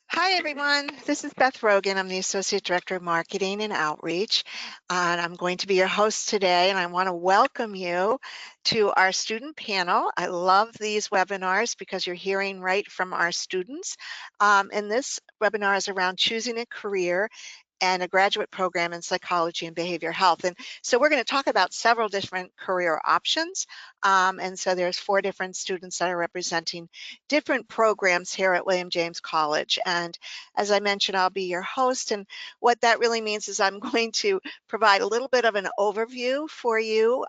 Hi, everyone. This is Beth Rogan. I'm the Associate Director of Marketing and Outreach, and I'm going to be your host today, and I want to welcome you to our student panel. I love these webinars because you're hearing right from our students, and this webinar is around choosing a career and a graduate program in psychology and behavior health. And so we're going to talk about several different career options. And so there's 4 different students that are representing different programs here at William James College. And as I mentioned, I'll be your host. And what that really means is I'm going to provide a little bit of an overview for you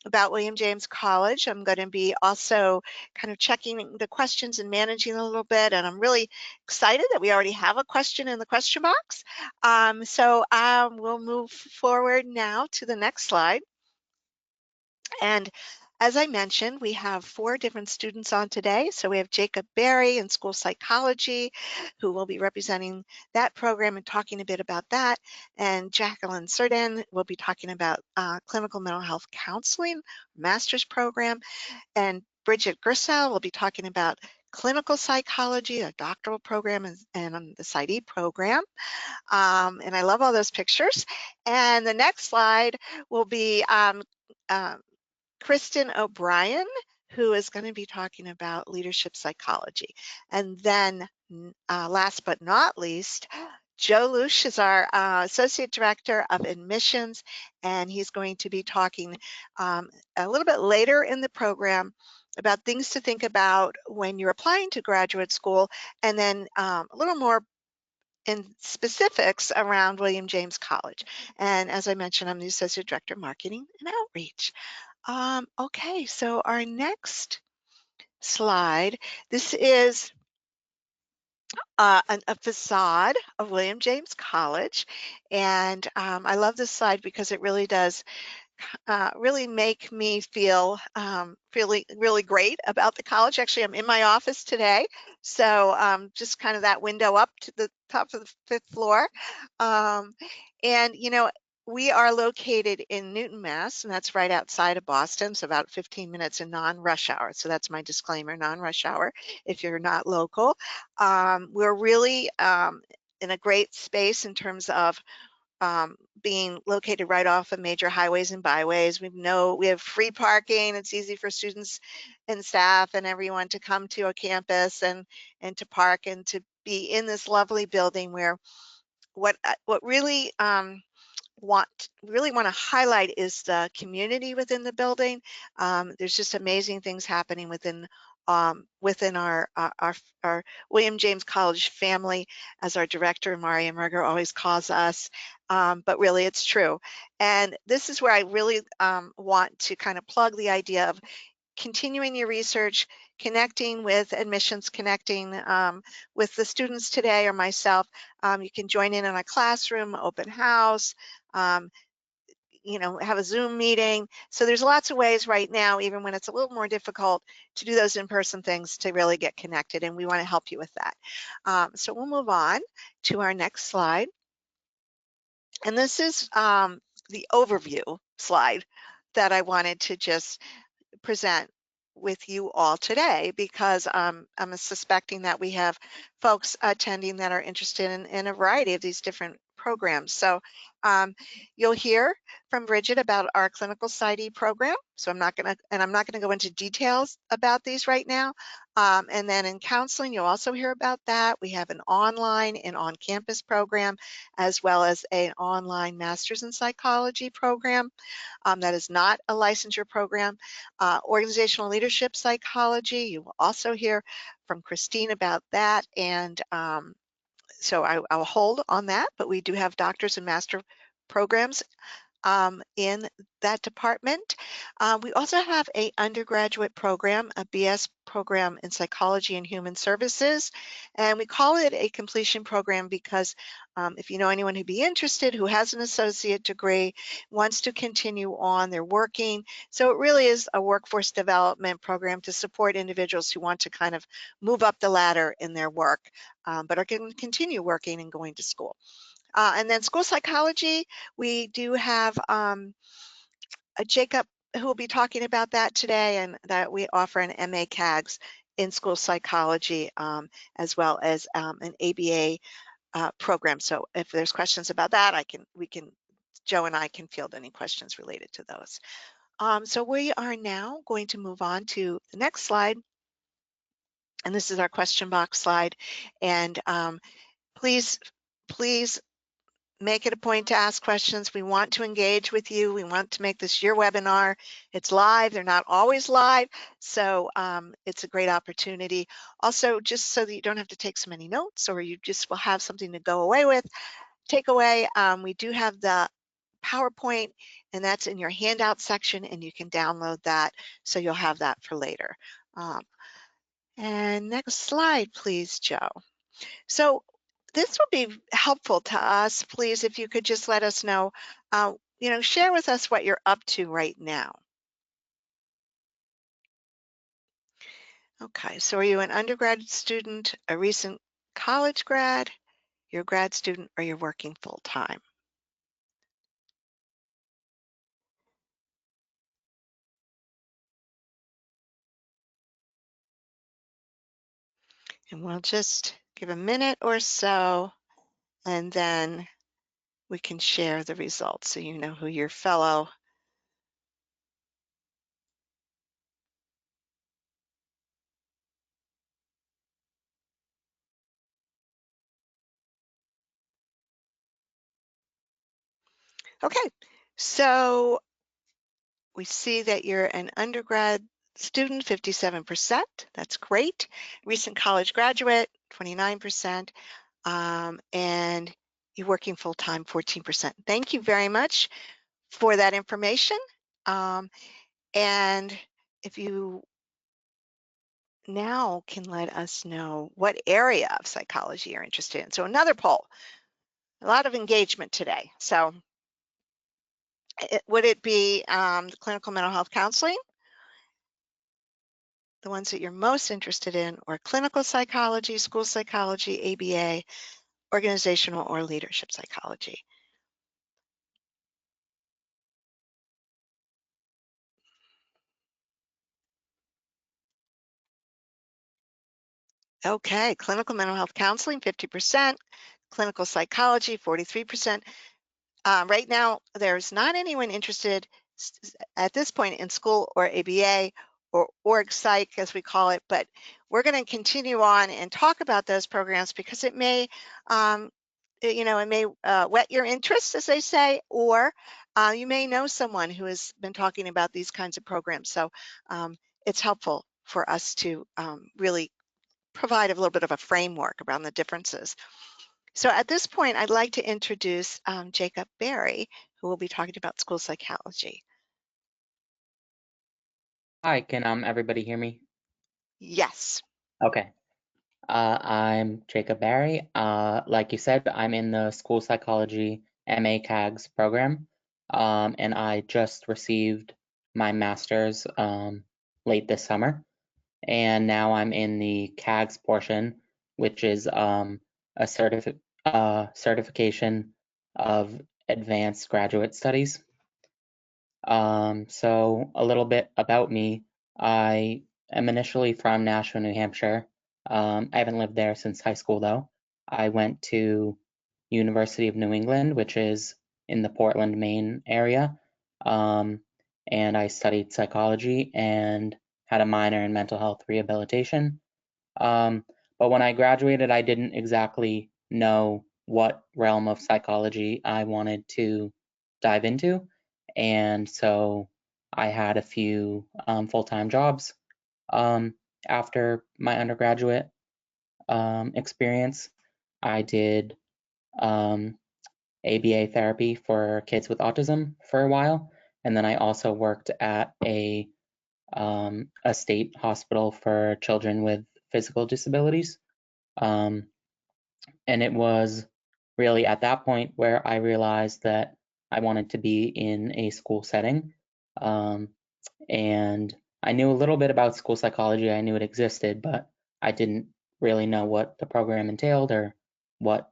about William James College. I'm going to be also kind of checking the questions and managing a little bit, and I'm really excited that we already have a question in the question box. We'll move forward now to the next slide. And as I mentioned, we have 4 different students on today. So we have Jacob Berry in school psychology, who will be representing that program and talking a bit about that. And Jacqueline Cerdan will be talking about clinical mental health counseling, master's program. And Bridget Gersell will be talking about clinical psychology, a doctoral program, and the PsyD program. And I love all those pictures. And the next slide will be Kristen O'Brien, who is going to be talking about leadership psychology. And then last but not least, Joe Lush is our Associate Director of Admissions, and he's going to be talking a little bit later in the program about things to think about when you're applying to graduate school, and then a little more in specifics around William James College. And as I mentioned, I'm the Associate Director of Marketing and Outreach. Okay, so our next slide, this is a facade of William James College. And I love this slide because it really does really make me feel really great about the college. Actually, I'm in my office today, so just kind of that window up to the top of the 5th floor. And you know, we are located in Newton, Mass, and that's right outside of Boston, so about 15 minutes in non-rush hour. So that's my disclaimer, non-rush hour, if you're not local. We're really in a great space in terms of being located right off of major highways and byways. We have free parking. It's easy for students and staff and everyone to come to a campus and to park and to be in this lovely building where what really want to highlight is the community within the building. There's just amazing things happening within our William James College family, as our director Maria Merger always calls us, but really it's true. And this is where I really want to kind of plug the idea of continuing your research, connecting with admissions, connecting with the students today or myself. You can join in on a classroom, open house, um, have a Zoom meeting. So there's lots of ways right now, even when it's a little more difficult, to do those in-person things to really get connected, and we want to help you with that. So we'll move on to our next slide. And this is the overview slide that I wanted to just present with you all today, because I'm suspecting that we have folks attending that are interested in a variety of these different programs. So you'll hear from Bridget about our clinical PsyD program. So I'm not going to go into details about these right now. And then in counseling, you'll also hear about that. We have an online and on-campus program, as well as an online master's in psychology program. That is not a licensure program. Organizational leadership psychology, you will also hear from Christine about that. And so I'll hold on that, but we do have doctors and master programs in that department. We also have an undergraduate program, a BS program in psychology and human services, and we call it a completion program because if you know anyone who'd be interested, who has an associate degree, wants to continue on, they're working. So it really is a workforce development program to support individuals who want to kind of move up the ladder in their work, but are going to continue working and going to school. And then school psychology, we do have a Jacob who will be talking about that today, and that we offer an MA CAGS in-school psychology, as well as an ABA program. So if there's questions about that, Joe and I can field any questions related to those. So we are now going to move on to the next slide. And this is our question box slide. And please, please make it a point to ask questions. We want to engage with you. We want to make this your webinar. It's live. They're not always live. So it's a great opportunity. Also, just so that you don't have to take so many notes, or you just will have something to go away with, take away, we do have the PowerPoint, and that's in your handout section, and you can download that, so you'll have that for later. And next slide, please, Joe. So this would be helpful to us, please, if you could just let us know, share with us what you're up to right now. Okay, so are you an undergrad student, a recent college grad, you're a grad student, or you're working full-time? And we'll just give a minute or so, and then we can share the results so you know who your fellow Okay, so we see that you're an undergrad student, 57%. That's great. Recent college graduate, 29%. And you're working full-time, 14%. Thank you very much for that information. And if you now can let us know what area of psychology you're interested in. So another poll, a lot of engagement today. So would it be clinical mental health counseling, the ones that you're most interested in, or clinical psychology, school psychology, ABA, organizational or leadership psychology? Okay, clinical mental health counseling, 50%, clinical psychology, 43%. Right now, there's not anyone interested at this point in school or ABA or org psych, as we call it, but we're going to continue on and talk about those programs because it may, it may whet your interest, as they say, or you may know someone who has been talking about these kinds of programs. So it's helpful for us to really provide a little bit of a framework around the differences. So at this point, I'd like to introduce Jacob Berry, who will be talking about school psychology. Hi, can everybody hear me? Yes. Okay. I'm Jacob Barry. Like you said, I'm in the school psychology MA CAGS program, and I just received my master's late this summer, and now I'm in the CAGS portion, which is a certification of advanced graduate studies. So a little bit about me. I am initially from Nashua, New Hampshire. I haven't lived there since high school though. I went to University of New England, which is in the Portland, Maine area. And I studied psychology and had a minor in mental health rehabilitation. But when I graduated, I didn't exactly know what realm of psychology I wanted to dive into. And so I had a few full-time jobs after my undergraduate experience. I did ABA therapy for kids with autism for a while. And then I also worked at a state hospital for children with physical disabilities. And it was really at that point where I realized that I wanted to be in a school setting. And I knew a little bit about school psychology. I knew it existed, but I didn't really know what the program entailed or what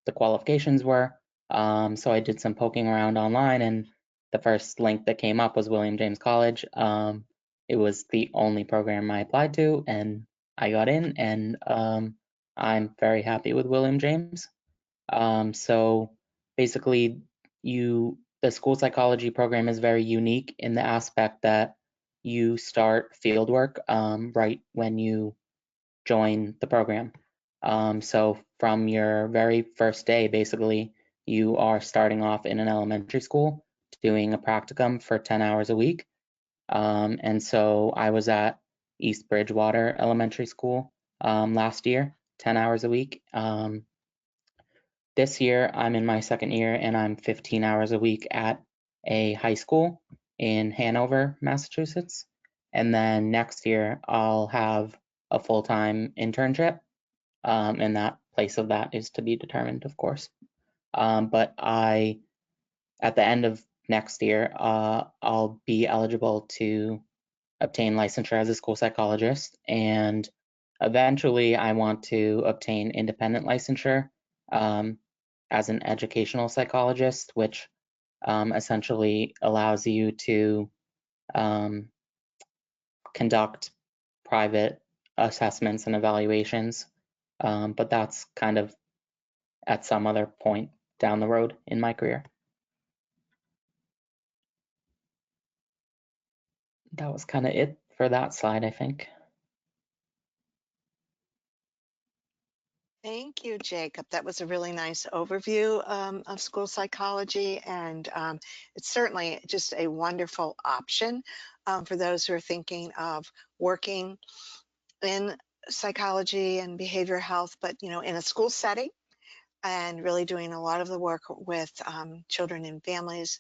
the qualifications were. So I did some poking around online, and the first link that came up was William James College. It was the only program I applied to, and I got in, and I'm very happy with William James. So basically, the school psychology program is very unique in the aspect that you start fieldwork right when you join the program. So from your very first day, basically, you are starting off in an elementary school doing a practicum for 10 hours a week. And so I was at East Bridgewater Elementary School last year, 10 hours a week. This year, I'm in my second year and I'm 15 hours a week at a high school in Hanover, Massachusetts. And then next year, I'll have a full-time internship, and that place of that is to be determined, of course. But at the end of next year, I'll be eligible to obtain licensure as a school psychologist, and eventually I want to obtain independent licensure as an educational psychologist, which essentially allows you to um, conduct private assessments and evaluations. But that's kind of at some other point down the road in my career. That was kind of it for that slide, I think. Thank you, Jacob. That was a really nice overview of school psychology, and it's certainly just a wonderful option for those who are thinking of working in psychology and behavioral health, but in a school setting, and really doing a lot of the work with children and families,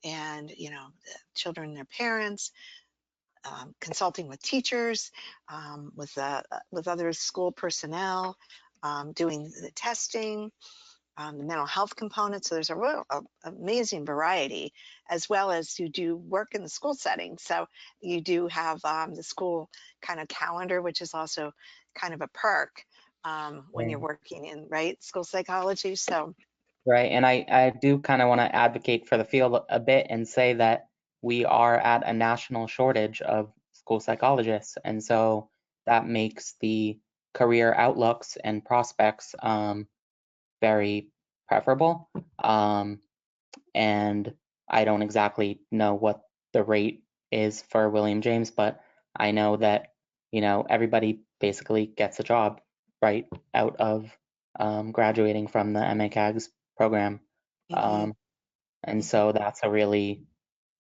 and the children and their parents, consulting with teachers, with other school personnel, doing the testing, the mental health component. So there's a real amazing variety, as well as you do work in the school setting. So you do have the school kind of calendar, which is also kind of a perk when you're Right. working in school psychology. So Right. And I do kind of want to advocate for the field a bit and say that we are at a national shortage of school psychologists. And so that makes the career outlooks and prospects very preferable. And I don't exactly know what the rate is for William James, but I know that, everybody basically gets a job right out of graduating from the MACAGS program. mhm, Um, and mhm. so that's a really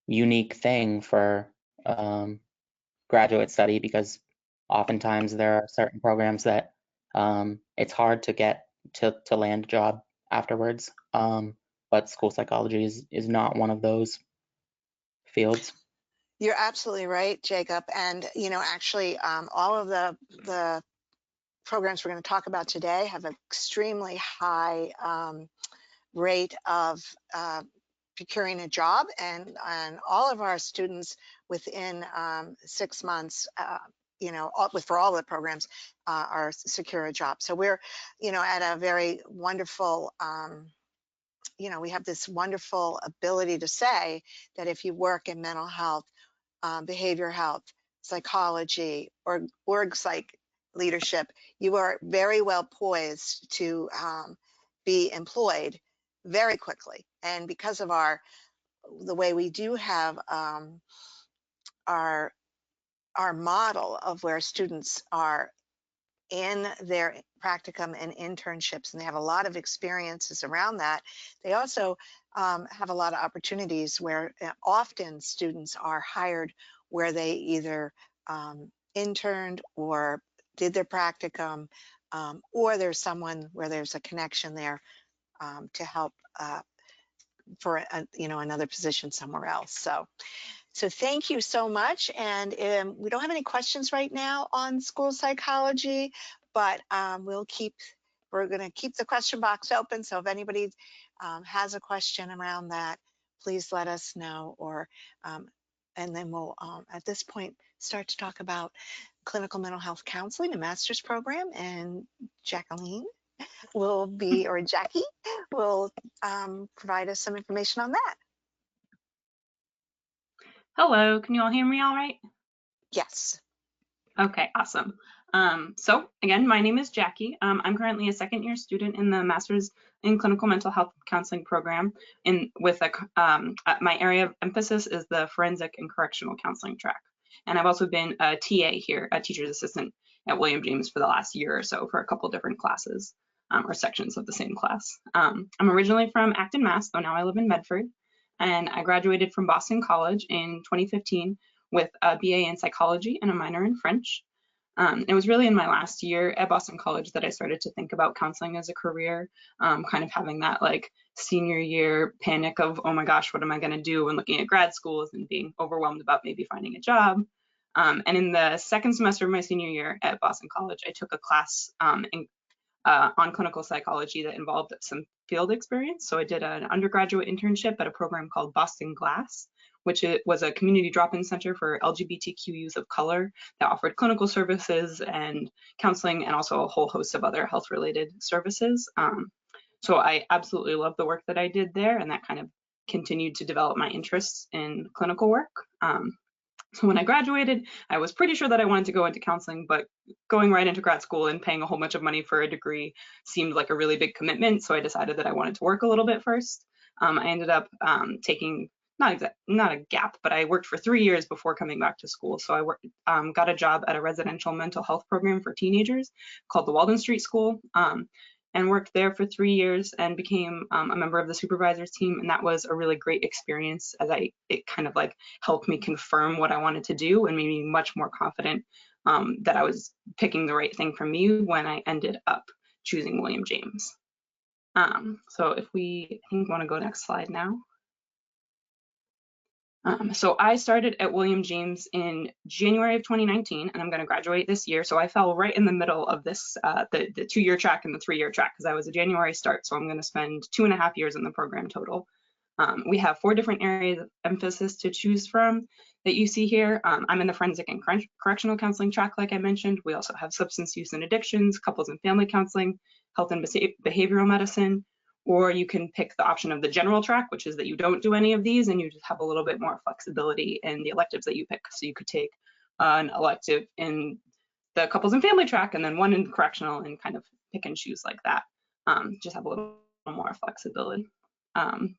unique thing for graduate study, because oftentimes there are certain programs that it's hard to get to land a job afterwards. But school psychology is not one of those fields. You're absolutely right, Jacob. And actually, all of the programs we're going to talk about today have an extremely high rate of procuring a job, and all of our students within 6 months, for all the programs, are secure a job. So we're, at a very wonderful. We have this wonderful ability to say that if you work in mental health, behavior health, psychology, or org psych leadership, you are very well poised to be employed very quickly. And because of the way we do have our our model of where students are in their practicum and internships, and they have a lot of experiences around that. They also have a lot of opportunities where often students are hired where they either interned or did their practicum, or there's someone where there's a connection there to help for another position somewhere else. So thank you so much. And we don't have any questions right now on school psychology, but we're going to keep the question box open. So if anybody has a question around that, please let us know. And then we'll, at this point, start to talk about clinical mental health counseling, a master's program. And Jacqueline or Jackie will provide us some information on that. Hello, can you all hear me all right? Yes. Okay, awesome. So again, my name is Jackie. I'm currently a second year student in the Master's in Clinical Mental Health Counseling program my area of emphasis is the Forensic and Correctional Counseling track. And I've also been a TA here, a teacher's assistant at William James for the last year or so for a couple different classes or sections of the same class. I'm originally from Acton, Mass, though now I live in Medford. And I graduated from Boston College in 2015 with a BA in psychology and a minor in French. It was really in my last year at Boston College that I started to think about counseling as a career, kind of having that like senior year panic of, oh my gosh, what am I going to do when looking at grad schools and being overwhelmed about maybe finding a job. And in the second semester of my senior year at Boston College, I took a class on clinical psychology that involved some field experience. So I did an undergraduate internship at a program called Boston Glass, which was a community drop-in center for LGBTQ youth of color that offered clinical services and counseling and also a whole host of other health-related services. So I absolutely love the work that I did there, and that kind of continued to develop my interests in clinical work. So when I graduated, I was pretty sure that I wanted to go into counseling, but going right into grad school and paying a whole bunch of money for a degree seemed like a really big commitment. So I decided that I wanted to work a little bit first. I ended up taking not a gap, but I worked for 3 years before coming back to school. So I got a job at a residential mental health program for teenagers called the Walden Street School. And worked there for 3 years and became a member of the supervisors team. And that was a really great experience as it kind of like helped me confirm what I wanted to do and made me much more confident that I was picking the right thing for me when I ended up choosing William James. So if we, I think, want to go next slide now. So I started at William James in January of 2019, and I'm going to graduate this year. So I fell right in the middle of this, the 2-year track and the 3-year track, because I was a January start. So I'm going to spend 2.5 years in the program total. We have 4 different areas of emphasis to choose from that you see here. I'm in the forensic and correctional counseling track, like I mentioned. We also have substance use and addictions, couples and family counseling, health and behavioral medicine, or you can pick the option of the general track, which is that you don't do any of these and you just have a little bit more flexibility in the electives that you pick. So you could take an elective in the couples and family track and then one in correctional and kind of pick and choose like that. Just have a little more flexibility. And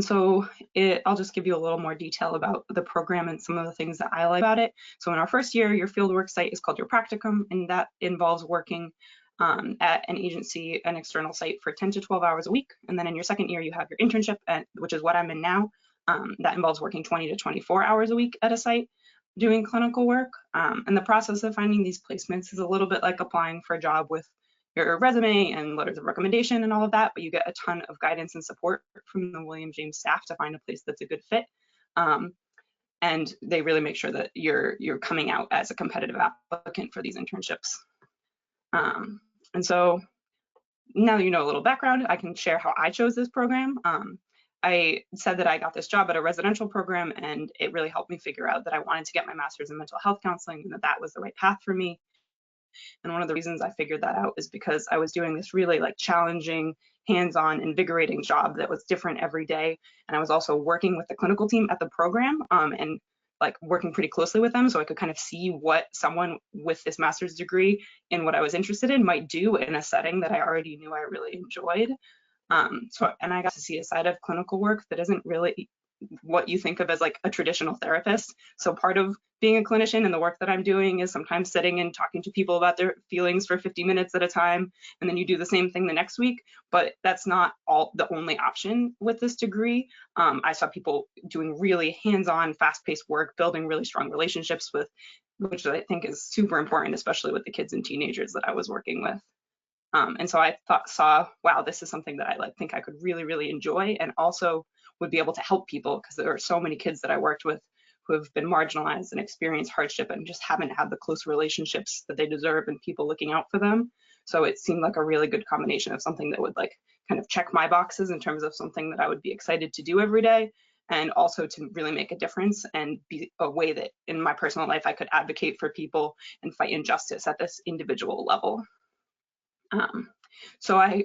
so I'll just give you a little more detail about the program and some of the things that I like about it. So in our first year, your fieldwork site is called your practicum, and that involves working at an agency, an external site for 10 to 12 hours a week. And then in your second year, you have your internship, which is what I'm in now. That involves working 20 to 24 hours a week at a site doing clinical work. And the process of finding these placements is a little bit like applying for a job with your resume and letters of recommendation and all of that, but you get a ton of guidance and support from the William James staff to find a place that's a good fit. And they really make sure that you're coming out as a competitive applicant for these internships. And so now that you know a little background, I can share how I chose this program. I said that I got this job at a residential program, and it really helped me figure out that I wanted to get my master's in mental health counseling and that that was the right path for me. And one of the reasons I figured that out is because I was doing this really like challenging, hands-on, invigorating job that was different every day. And I was also working with the clinical team at the program and like working pretty closely with them, so I could kind of see what someone with this master's degree in what I was interested in might do in a setting that I already knew I really enjoyed. And I got to see a side of clinical work that isn't really what you think of as like a traditional therapist. So part of being a clinician and the work that I'm doing is sometimes sitting and talking to people about their feelings for 50 minutes at a time, and then you do the same thing the next week. But that's not the only option with this degree. I saw people doing really hands-on, fast-paced work, building really strong relationships with, which I think is super important, especially with the kids and teenagers that I was working with. And so I saw, wow, this is something that I think I could really, really enjoy, and also would be able to help people, because there are so many kids that I worked with who have been marginalized and experienced hardship and just haven't had the close relationships that they deserve and people looking out for them. So it seemed like a really good combination of something that would like kind of check my boxes in terms of something that I would be excited to do every day, and also to really make a difference and be a way that in my personal life I could advocate for people and fight injustice at this individual level. So I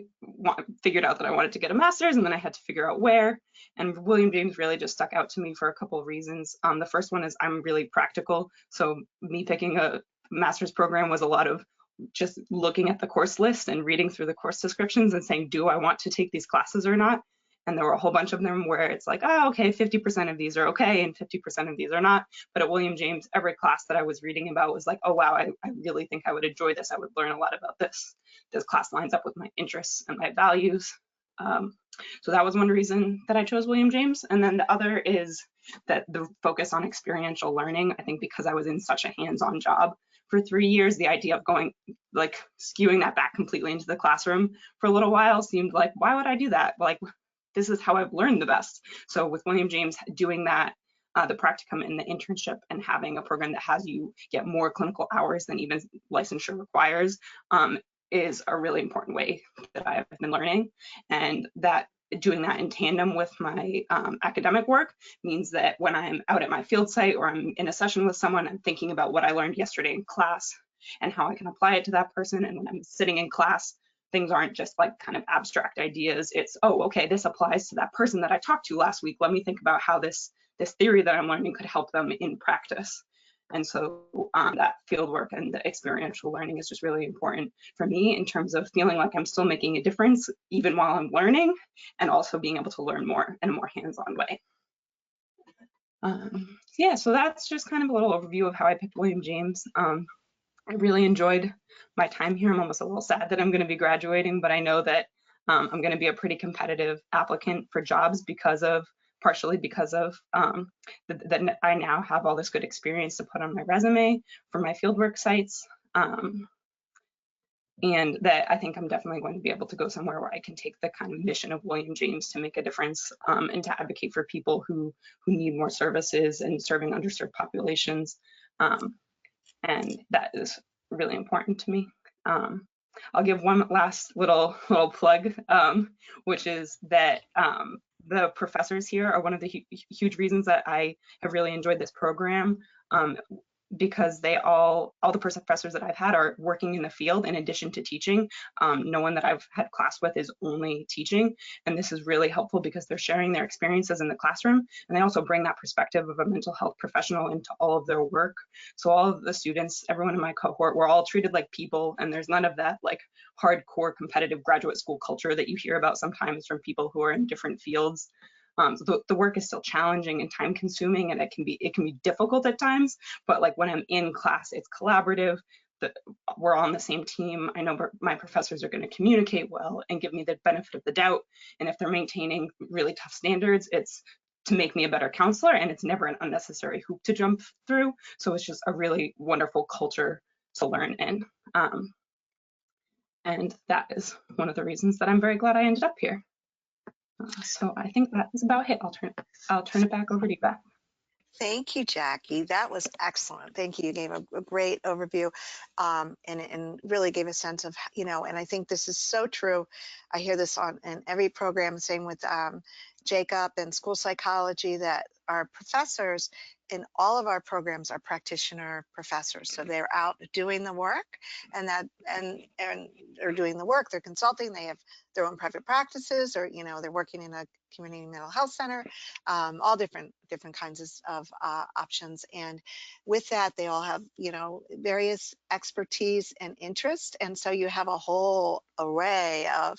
figured out that I wanted to get a master's, and then I had to figure out where. And William James really just stuck out to me for a couple of reasons. The first one is I'm really practical. So me picking a master's program was a lot of just looking at the course list and reading through the course descriptions and saying, do I want to take these classes or not? And there were a whole bunch of them where it's like, oh, okay, 50% of these are okay and 50% of these are not. But at William James, every class that I was reading about was like, oh, wow, I really think I would enjoy this. I would learn a lot about this. This class lines up with my interests and my values. So that was one reason that I chose William James. And then the other is that the focus on experiential learning. I think because I was in such a hands-on job for 3 years, the idea of going, like, skewing that back completely into the classroom for a little while seemed like, why would I do that? Like, this is how I've learned the best. So with William James doing that, the practicum and the internship and having a program that has you get more clinical hours than even licensure requires is a really important way that I've been learning. And that doing that in tandem with my academic work means that when I'm out at my field site or I'm in a session with someone, I'm thinking about what I learned yesterday in class and how I can apply it to that person. And when I'm sitting in class, things aren't just like kind of abstract ideas. It's, oh, okay, this applies to that person that I talked to last week. Let me think about how this theory that I'm learning could help them in practice. And so that field work and the experiential learning is just really important for me in terms of feeling like I'm still making a difference even while I'm learning, and also being able to learn more in a more hands-on way. Yeah, so that's just kind of a little overview of how I picked William James. I really enjoyed my time here. I'm almost a little sad that I'm going to be graduating, but I know that I'm going to be a pretty competitive applicant for jobs partially because of that I now have all this good experience to put on my resume for my fieldwork sites. And that I think I'm definitely going to be able to go somewhere where I can take the kind of mission of William James to make a difference and to advocate for people who need more services and serving underserved populations. And that is really important to me. I'll give one last little plug, which is that the professors here are one of the huge reasons that I have really enjoyed this program. Because all the professors that I've had are working in the field in addition to teaching. No one that I've had class with is only teaching. And this is really helpful because they're sharing their experiences in the classroom. And they also bring that perspective of a mental health professional into all of their work. So all of the students, everyone in my cohort, we're all treated like people. And there's none of that like hardcore competitive graduate school culture that you hear about sometimes from people who are in different fields. So the work is still challenging and time consuming, and it can be difficult at times, but like when I'm in class, it's collaborative. We're all on the same team. I know my professors are going to communicate well and give me the benefit of the doubt. And if they're maintaining really tough standards, it's to make me a better counselor, and it's never an unnecessary hoop to jump through. So it's just a really wonderful culture to learn in. And that is one of the reasons that I'm very glad I ended up here. So I think that is about it. I'll turn it back over to you, Beth. Thank you, Jackie. That was excellent. Thank you. You gave a great overview and really gave a sense of, and I think this is so true. I hear this in every program, same with Jacob and school psychology, that our professors in all of our programs are practitioner professors. So they're out doing the work and they're doing the work, they're consulting, they have their own private practices, or, they're working in a community mental health center, all different kinds of options. And with that, they all have, various expertise and interest. And so you have a whole array of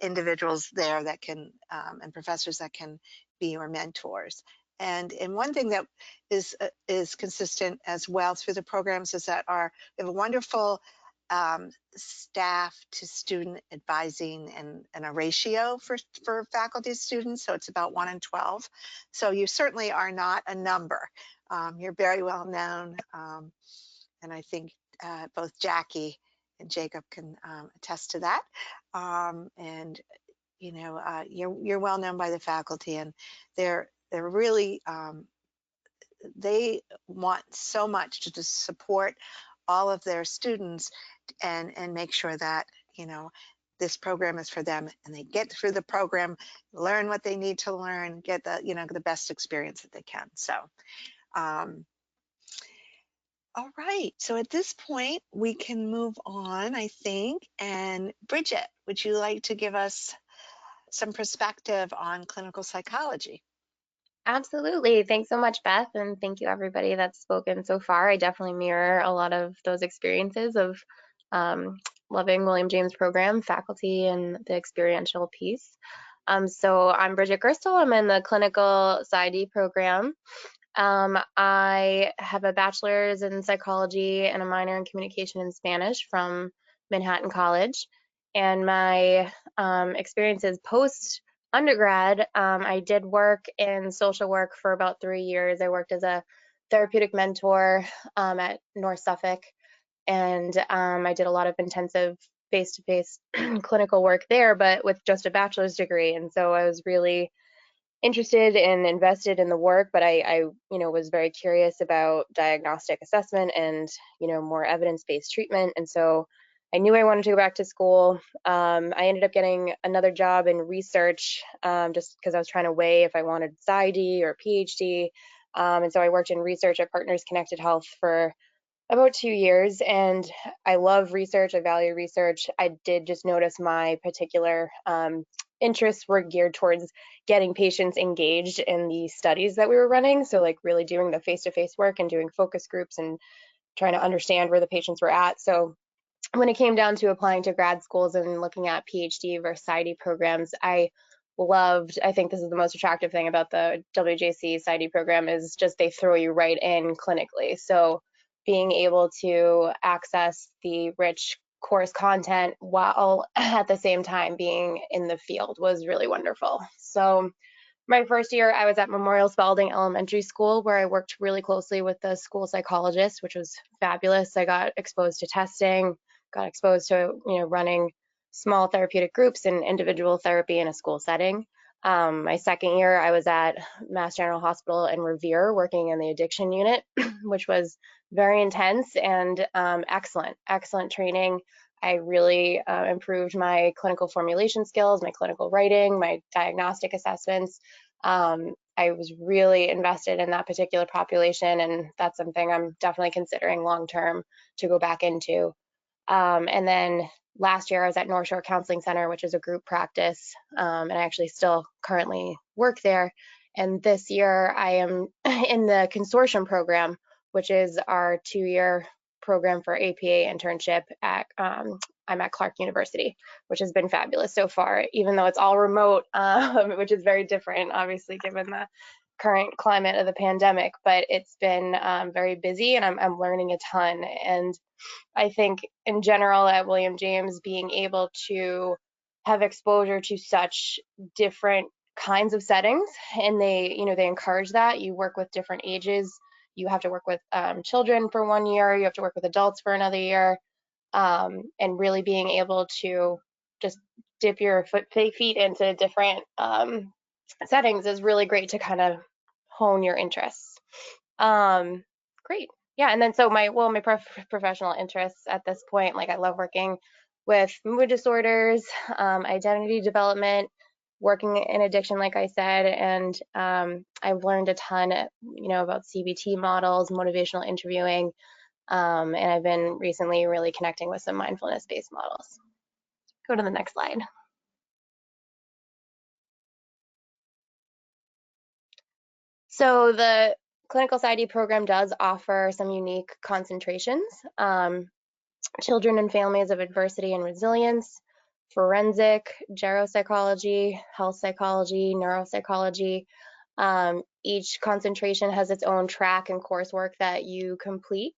individuals there that can, and professors that can be your mentors. And one thing that is consistent as well through the programs is that we have a wonderful staff to student advising and a ratio for faculty students. So it's about 1 in 12. So you certainly are not a number. You're very well known. And I think both Jackie and Jacob can attest to that. And you're well known by the faculty, and they're really they want so much to just support all of their students and make sure that this program is for them, and they get through the program, learn what they need to learn, get the best experience that they can. So all right, so at this point we can move on, I think. And Bridget, would you like to give us some perspective on clinical psychology? Absolutely. Thanks so much, Beth, and thank you everybody that's spoken so far. I definitely mirror a lot of those experiences of um, loving William James program, faculty, and the experiential piece. So I'm Bridget Gerstel. I'm in the clinical PsyD program. I have a bachelor's in psychology and a minor in communication and Spanish from Manhattan College. And my experiences post undergrad, I did work in social work for about 3 years. I worked as a therapeutic mentor at North Suffolk, and I did a lot of intensive face-to-face clinical work there, but with just a bachelor's degree. And so I was really interested and invested in the work, but I was very curious about diagnostic assessment and, more evidence-based treatment. And so I knew I wanted to go back to school. I ended up getting another job in research just because I was trying to weigh if I wanted PsyD or PhD. And so I worked in research at Partners Connected Health for about 2 years, and I love research. I value research. I did just notice my particular interests were geared towards getting patients engaged in the studies that we were running. So, like, really doing the face-to-face work and doing focus groups and trying to understand where the patients were at. So, when it came down to applying to grad schools and looking at PhD versus PsyD programs, I think this is the most attractive thing about the WJC PsyD program is just they throw you right in clinically. So being able to access the rich course content while at the same time being in the field was really wonderful. So my first year, I was at Memorial Spalding Elementary School, where I worked really closely with the school psychologist, which was fabulous. I got exposed to testing, got exposed to running small therapeutic groups and individual therapy in a school setting. My second year, I was at Mass General Hospital in Revere, working in the addiction unit, which was very intense and excellent training. I really improved my clinical formulation skills, my clinical writing, my diagnostic assessments. I was really invested in that particular population, and that's something I'm definitely considering long term to go back into. And then last year I was at North Shore Counseling Center, which is a group practice, and I actually still currently work there. And this year I am in the consortium program, which is our 2-year program for APA internship at I'm at Clark University, which has been fabulous so far, even though it's all remote, which is very different, obviously, given the current climate of the pandemic. But it's been very busy, and I'm learning a ton. And I think in general at William James, being able to have exposure to such different kinds of settings, and they encourage that. You work with different ages. You have to work with children for 1 year. You have to work with adults for another year, and really being able to just dip your feet into different settings is really great to kind of hone your interests. Great. Yeah, and then so my professional interests at this point, like I love working with mood disorders, identity development, working in addiction, like I said, and I've learned a ton, about CBT models, motivational interviewing, and I've been recently really connecting with some mindfulness-based models. Go to the next slide. So the clinical PsyD program does offer some unique concentrations. Children and families of adversity and resilience, forensic, geropsychology, health psychology, neuropsychology. Each concentration has its own track and coursework that you complete.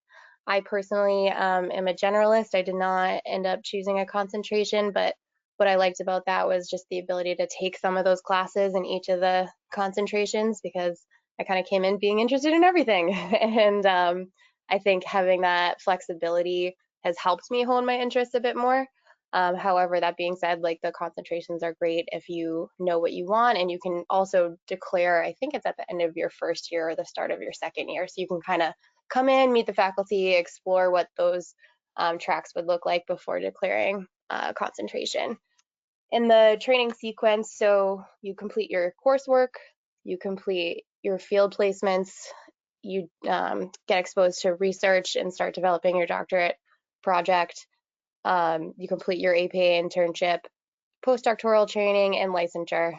I personally am a generalist. I did not end up choosing a concentration, but what I liked about that was just the ability to take some of those classes in each of the concentrations, because I kind of came in being interested in everything. And I think having that flexibility has helped me hone my interests a bit more. However, that being said, like, the concentrations are great if you know what you want, and you can also declare, I think it's at the end of your first year or the start of your second year. So you can kind of come in, meet the faculty, explore what those tracks would look like before declaring concentration. In the training sequence, so you complete your coursework, you complete your field placements, you get exposed to research and start developing your doctorate project. You complete your APA internship, postdoctoral training, and licensure.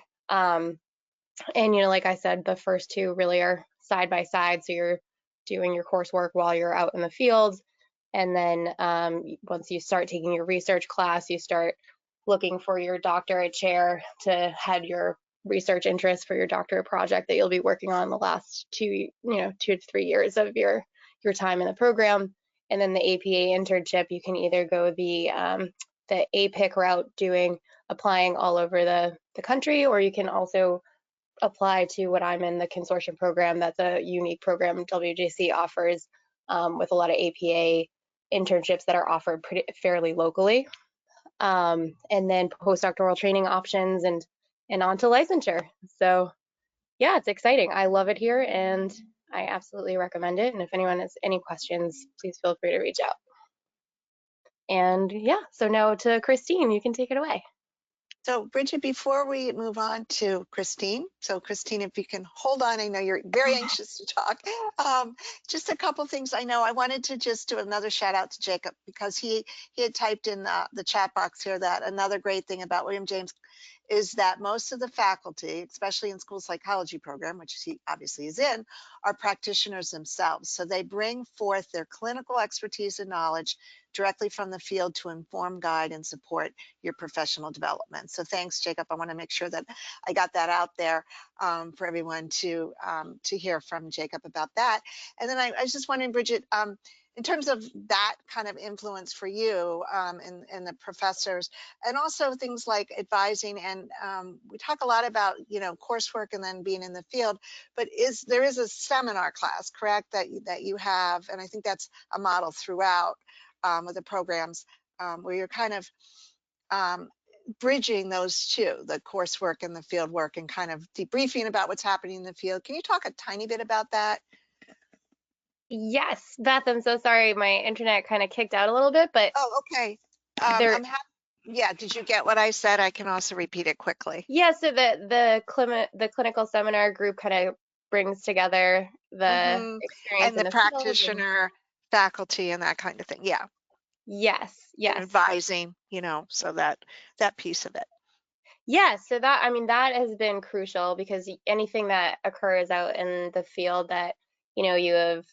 And, like I said, the first two really are side by side. So you're doing your coursework while you're out in the field. And then once you start taking your research class, you start looking for your doctorate chair to head your research interests for your doctorate project that you'll be working on the last 2 to 3 years of your time in the program. And then the APA internship, you can either go the APIC route, applying all over the country, or you can also apply to what I'm in, the consortium program. That's a unique program WJC offers, with a lot of APA internships that are offered fairly locally. And then postdoctoral training options and on to licensure. So yeah, it's exciting. I love it here and I absolutely recommend it. And if anyone has any questions, please feel free to reach out. And yeah, so now to Christine, you can take it away. So Bridget, before we move on to Christine, so Christine, if you can hold on, I know you're very anxious to talk. Just a couple things. I know I wanted to just do another shout out to Jacob because he had typed in the chat box here that another great thing about William James is that most of the faculty, especially in school psychology program, which he obviously is in, are practitioners themselves. So they bring forth their clinical expertise and knowledge directly from the field to inform, guide, and support your professional development. So thanks, Jacob. I want to make sure that I got that out there for everyone to hear from Jacob about that. And then I was just wondering, Bridget, in terms of that kind of influence for you and the professors, and also things like advising, and we talk a lot about coursework and then being in the field, but there is a seminar class, correct, that you have, and I think that's a model throughout with the programs, where you're kind of bridging those two, the coursework and the field work, and kind of debriefing about what's happening in the field. Can you talk a tiny bit about that? Yes, Beth, I'm so sorry. My internet kind of kicked out a little bit, but Oh, okay. there, Yeah, did you get what I said? I can also repeat it quickly. yeah, so the clinical seminar group kind of brings together the experience And in the the field. practitioner, faculty, and that kind of thing. Yeah. Yes, And yes. advising, so that piece of it. Yeah, so that, I mean, that has been crucial because anything that occurs out in the field that, you have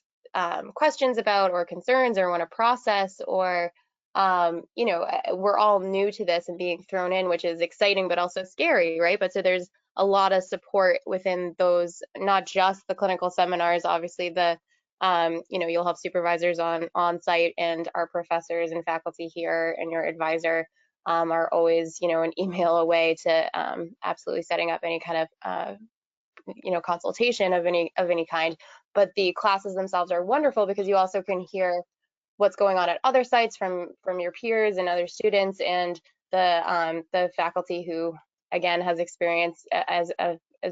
questions about or concerns or want to process, or, we're all new to this and being thrown in, which is exciting, but also scary, right? But so there's a lot of support within those, not just the clinical seminars, obviously you'll have supervisors on site, and our professors and faculty here and your advisor are always, an email away to absolutely setting up any kind of, consultation of any kind. But the classes themselves are wonderful because you also can hear what's going on at other sites from your peers and other students, and the faculty who again has experience as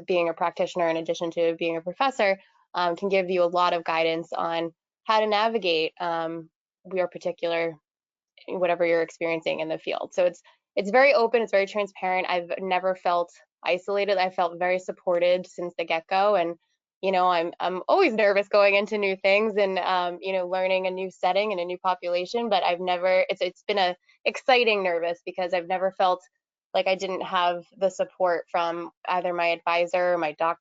being a practitioner in addition to being a professor, can give you a lot of guidance on how to navigate your particular whatever you're experiencing in the field. So it's very open, it's very transparent. I've never felt isolated. I felt very supported since the get-go, and I'm always nervous going into new things and learning a new setting and a new population, but I've never it's been a exciting nervous because I've never felt like I didn't have the support from either my advisor, my doc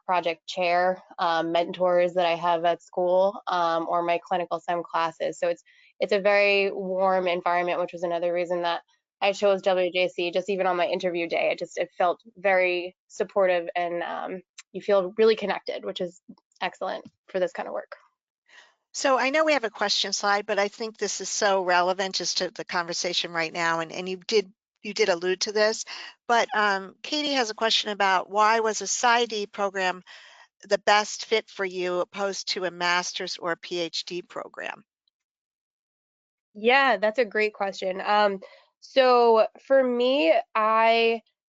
project chair, mentors that I have at school, or my clinical sem classes. So it's a very warm environment, which was another reason that I chose WJC. Just even on my interview day, it felt very supportive, and you feel really connected, which is excellent for this kind of work. So I know we have a question slide, but I think this is so relevant just to the conversation right now, and you did allude to this, but Katie has a question about why was a PsyD program the best fit for you opposed to a master's or a PhD program? Yeah, that's a great question. So for me,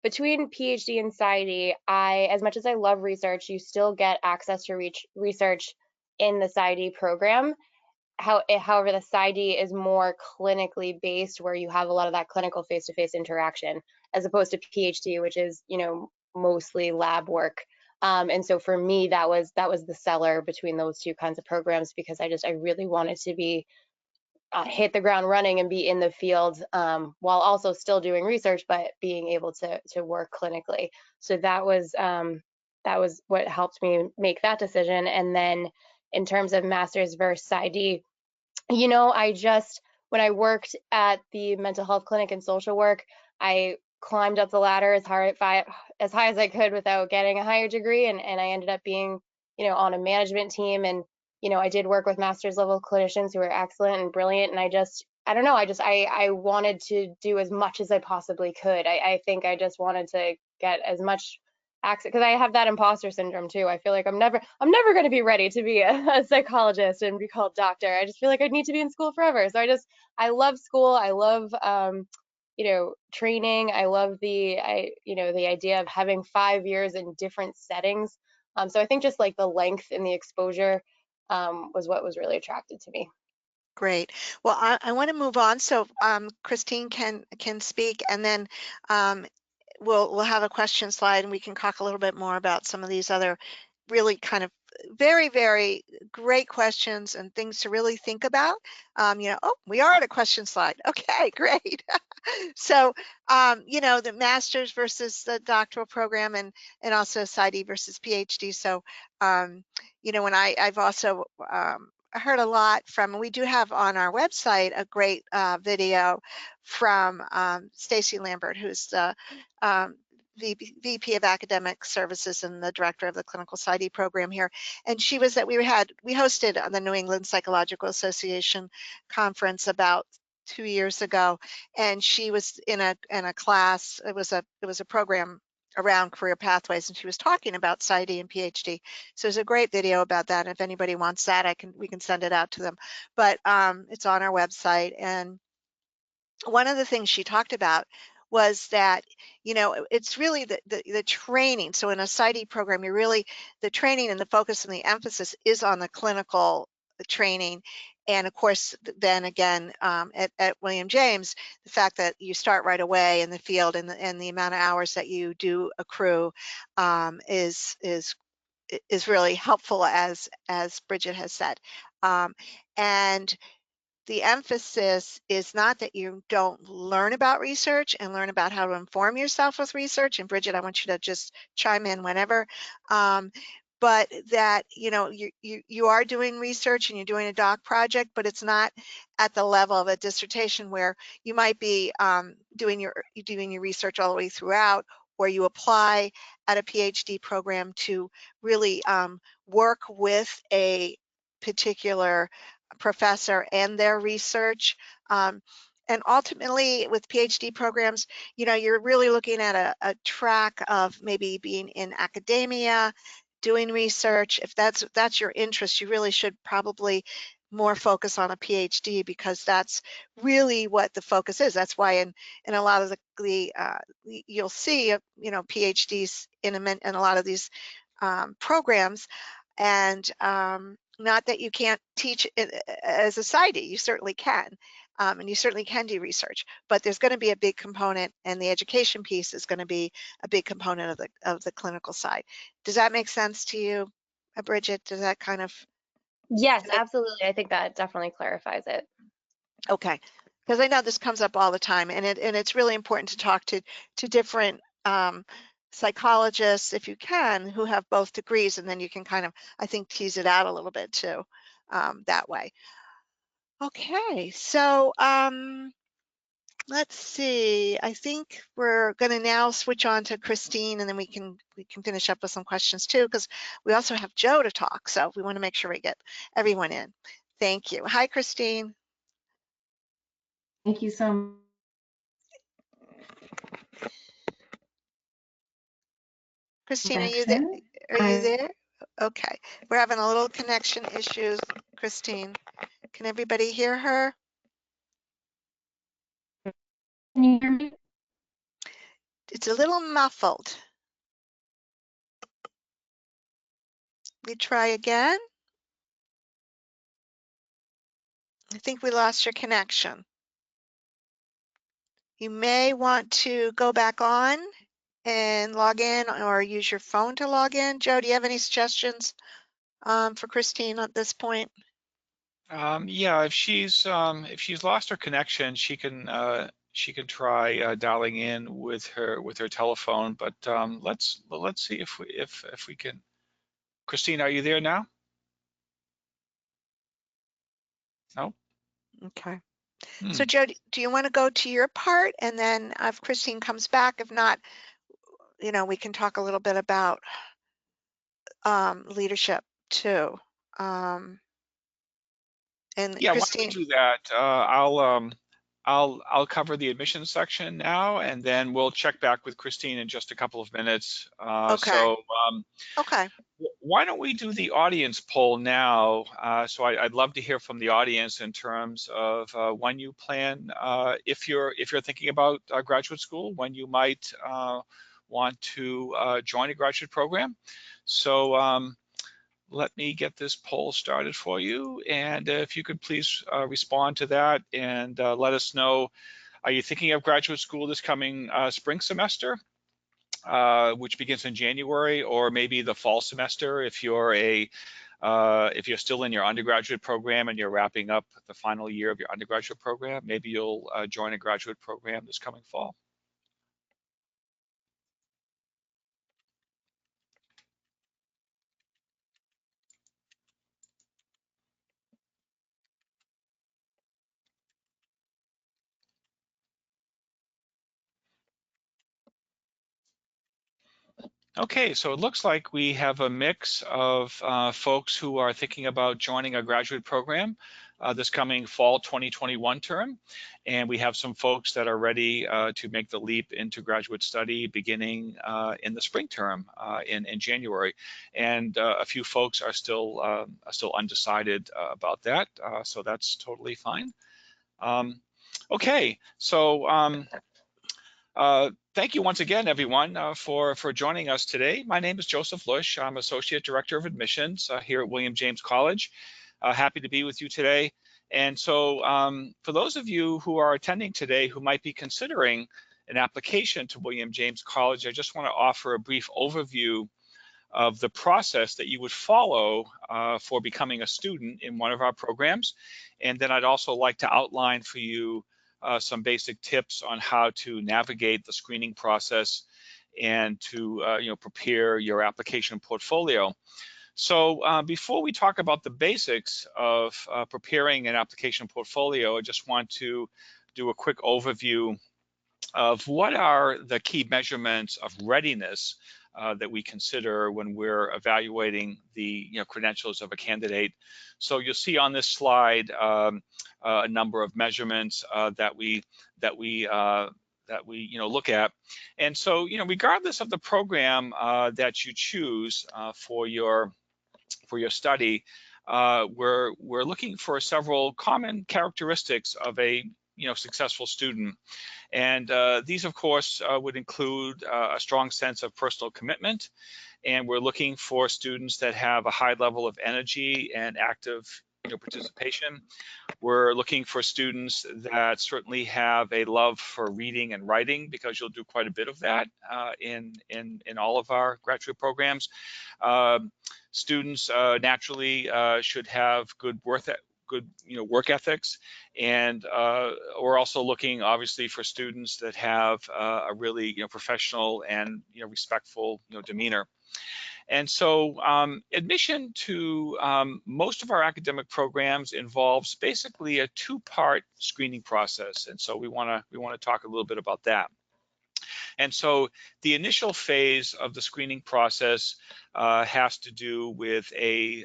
between PhD and PsyD, as much as I love research, you still get access to research in the PsyD program. However, the PsyD is more clinically based, where you have a lot of that clinical face-to-face interaction, as opposed to PhD, which is, mostly lab work. And so for me, that was the seller between those two kinds of programs, because I really wanted to be hit the ground running and be in the field while also still doing research, but being able to work clinically. So that was what helped me make that decision. And then in terms of master's versus PsyD, you know, when I worked at the mental health clinic and social work, I climbed up the ladder as high as I could without getting a higher degree. And I ended up being, you know, on a management team. And, you know, I did work with master's level clinicians who were excellent and brilliant. And I don't know, I wanted to do as much as I possibly could. I think I just wanted to get as much access, because I have that imposter syndrome too. I feel like I'm never going to be ready to be a psychologist and be called doctor. I just feel like I need to be in school forever. So I love school. I love you know, training. I love you know, the idea of having 5 years in different settings. So I think just like the length and the exposure was what was really attracted to me. Great. Well, I want to move on. So Christine can speak, and then um, we'll have a question slide, and we can talk a little bit more about some of these other really kind of very, very great questions and things to really think about. You know, oh, we are at a question slide. Okay, great. So, you know, the master's versus the doctoral program, and also PsyD versus PhD. So, you know, when I've also heard a lot from, we do have on our website a great video from Stacy Lambert, who's the VP of Academic Services and the director of the Clinical PsyD program here. And she was we hosted on the New England Psychological Association conference about 2 years ago, and she was in a class. It was a program around career pathways, and she was talking about PsyD and PhD. So there's a great video about that. If anybody wants that, we can send it out to them. But it's on our website. And one of the things she talked about was that, you know, it's really the training. So in a PsyD program, the training and the focus and the emphasis is on the clinical training. And of course, then again, at William James, the fact that you start right away in the field, and the amount of hours that you do accrue is really helpful, as Bridget has said. And the emphasis is not that you don't learn about research and learn about how to inform yourself with research. And Bridget, I want you to just chime in whenever. But that, you know, you are doing research and you're doing a doc project, but it's not at the level of a dissertation where you might be doing your research all the way throughout, or you apply at a PhD program to really work with a particular professor and their research. And ultimately, with PhD programs, you know, you're really looking at a track of maybe being in academia, doing research. If that's your interest, you really should probably more focus on a PhD, because that's really what the focus is. That's why in a lot of you'll see you know, PhDs in a lot of these programs. And not that you can't teach it as a PsyD, you certainly can. And you certainly can do research, but there's going to be a big component, and the education piece is going to be a big component of the clinical side. Does that make sense to you, Bridget? Does that kind of? Yes, absolutely. I think that definitely clarifies it. Okay, because I know this comes up all the time, and it's really important to talk to different psychologists, if you can, who have both degrees, and then you can kind of, I think, tease it out a little bit too, that way. Okay, so let's see. I think we're going to now switch on to Christine, and then we can finish up with some questions too, because we also have Joe to talk. So we want to make sure we get everyone in. Thank you. Hi, Christine. Thank you so much. Christine, are you there? Are you there? Okay. We're having a little connection issues, Christine. Can everybody hear her? Can you hear me? It's a little muffled. We try again. I think we lost your connection. You may want to go back on and log in, or use your phone to log in. Joe, do you have any suggestions for Christine at this point? Yeah, if she's lost her connection, she can try dialing in with her telephone. But let's see if we can. Christine, are you there now? No. Okay. Hmm. So Joe, do you want to go to your part, and then if Christine comes back, if not, we can talk a little bit about leadership too. And Yeah, why don't we Christine, do that? I'll cover the admissions section now, and then we'll check back with Christine in just a couple of minutes. okay, okay, Why don't we do the audience poll now? So I'd love to hear from the audience in terms of when you plan, if you're thinking about graduate school, when you might want to join a graduate program. So let me get this poll started for you, and if you could please respond to that and let us know, are you thinking of graduate school this coming spring semester, which begins in January, or maybe the fall semester if you're still in your undergraduate program and you're wrapping up the final year of your undergraduate program, maybe you'll join a graduate program this coming fall. Okay, so it looks like we have a mix of folks who are thinking about joining a graduate program this coming fall 2021 term. And we have some folks that are ready to make the leap into graduate study beginning in the spring term in January. And a few folks are still undecided about that. So that's totally fine. Okay, so thank you once again, everyone, for joining us today. My name is Joseph Lush. I'm Associate Director of Admissions here at William James College. Happy to be with you today. And so for those of you who are attending today who might be considering an application to William James College, I just want to offer a brief overview of the process that you would follow for becoming a student in one of our programs. And then I'd also like to outline for you some basic tips on how to navigate the screening process and to prepare your application portfolio. So before we talk about the basics of preparing an application portfolio, I just want to do a quick overview of what are the key measurements of readiness that we consider when we're evaluating the credentials of a candidate. So you'll see on this slide a number of measurements that we look at. And so regardless of the program that you choose for your study, we're looking for several common characteristics of a successful student. And these, of course, would include a strong sense of personal commitment. And we're looking for students that have a high level of energy and active participation. We're looking for students that certainly have a love for reading and writing, because you'll do quite a bit of that in all of our graduate programs. Students naturally should have good work ethics, and we're also looking obviously for students that have a really professional and respectful demeanor. And so admission to most of our academic programs involves basically a two-part screening process, and so we want to talk a little bit about that. And so the initial phase of the screening process has to do with a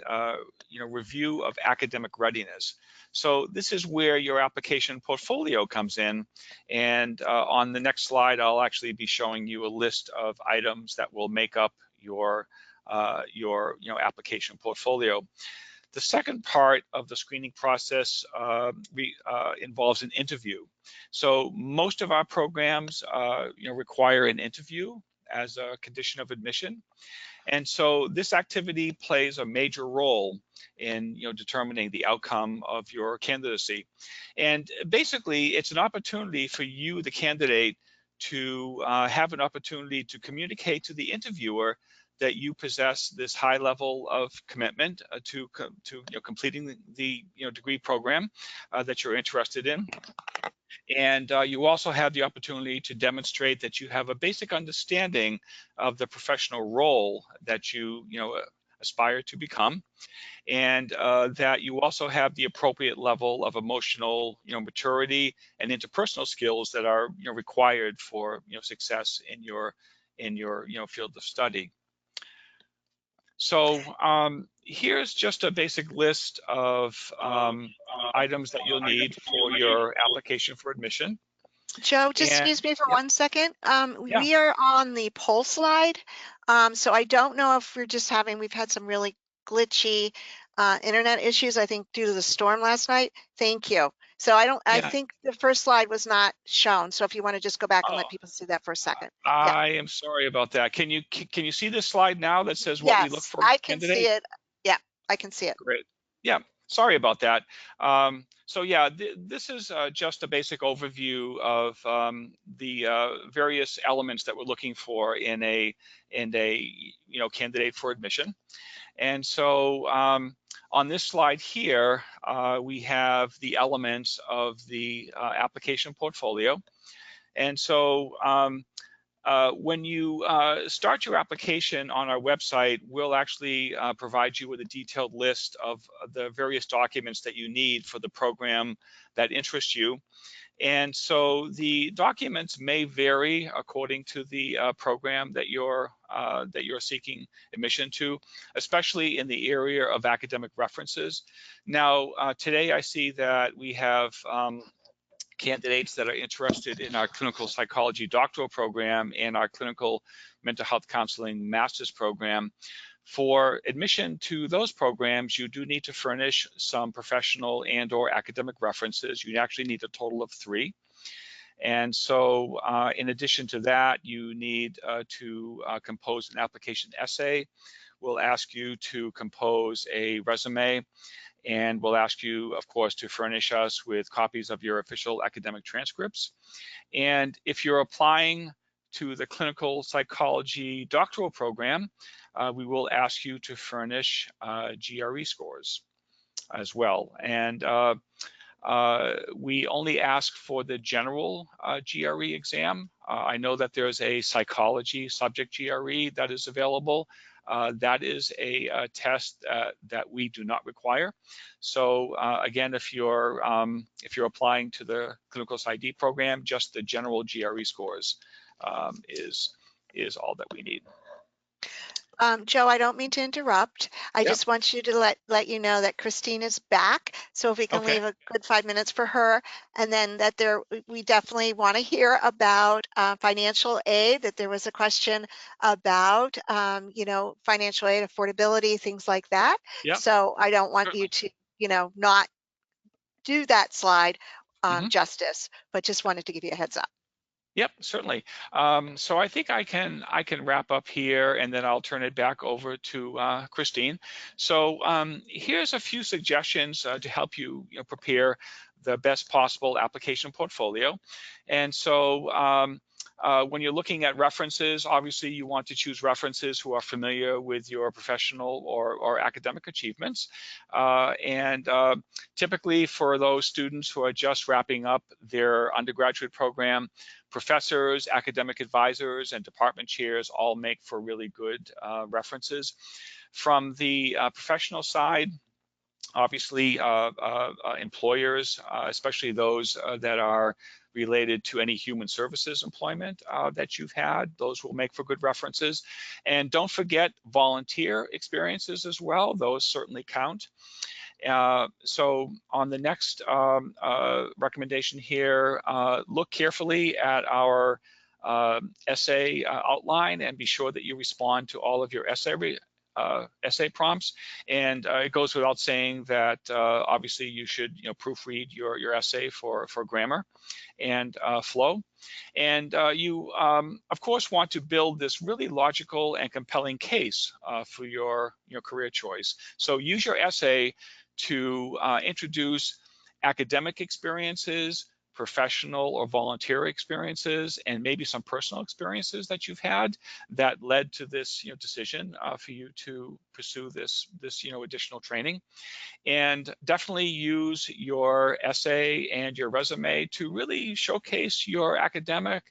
review of academic readiness. So this is where your application portfolio comes in. And on the next slide, I'll actually be showing you a list of items that will make up your application portfolio. The second part of the screening process involves an interview. So most of our programs require an interview as a condition of admission. And so this activity plays a major role in determining the outcome of your candidacy. And basically, it's an opportunity for you, the candidate, to have an opportunity to communicate to the interviewer that you possess this high level of commitment to completing the degree program that you're interested in. And you also have the opportunity to demonstrate that you have a basic understanding of the professional role that you aspire to become, and that you also have the appropriate level of emotional maturity and interpersonal skills that are required for success in your field of study. So here's just a basic list of items that you'll need for your application for admission. Joe, just And excuse me for yeah, 1 second. yeah, We are on the poll slide. So I don't know if we've had some really glitchy internet issues, I think due to the storm last night. Thank you. So I yeah. think the first slide was not shown. So if you want to just go back and Oh, let people see that for a second. Yeah. I am sorry about that. Can you see this slide now that says what we look Yes, for in I a can see candidate? it. Yeah, I can see it. Great. Yeah, sorry about that. So yeah, this is just a basic overview of the various elements that we're looking for in a candidate for admission. And so on this slide here, we have the elements of the application portfolio. And so when you start your application on our website, we'll actually provide you with a detailed list of the various documents that you need for the program that interests you. And so the documents may vary according to the program that you're seeking admission to, especially in the area of academic references. Now, today I see that we have candidates that are interested in our clinical psychology doctoral program and our clinical mental health counseling master's program. For admission to those programs, you do need to furnish some professional and/or academic references. You actually need a total of 3. And so in addition to that, you need to compose an application essay. We'll ask you to compose a resume, and we'll ask you, of course, to furnish us with copies of your official academic transcripts. And if you're applying to the clinical psychology doctoral program, we will ask you to furnish GRE scores as well. And we only ask for the general GRE exam. I know that there's a psychology subject GRE that is available. That is a test that we do not require. So again, if you're applying to the clinical PsyD program, just the general GRE scores is all that we need. Joe, I don't mean to interrupt. I Yep. just want you to let you know that Christine is back. So if we can Okay. leave a good 5 minutes for her, and then that we definitely want to hear about financial aid, that there was a question about, financial aid, affordability, things like that. Yep. So I don't want you to, not do that slide Mhm. justice, but just wanted to give you a heads up. Yep, certainly. So I think I can wrap up here, and then I'll turn it back over to Christine. So here's a few suggestions to help you, prepare the best possible application portfolio. And so when you're looking at references, obviously you want to choose references who are familiar with your professional or academic achievements. And typically for those students who are just wrapping up their undergraduate program, professors, academic advisors, and department chairs all make for really good references. From the professional side, obviously employers, especially those that are related to any human services employment that you've had, those will make for good references. And don't forget volunteer experiences as well, those certainly count. So on the next recommendation here, look carefully at our essay outline and be sure that you respond to all of your essay prompts. And it goes without saying that obviously you should proofread your essay for grammar and flow. And you, of course, want to build this really logical and compelling case for your career choice. So use your essay to introduce academic experiences, professional or volunteer experiences and maybe some personal experiences that you've had that led to this decision for you to pursue this additional training. And definitely use your essay and your resume to really showcase your academic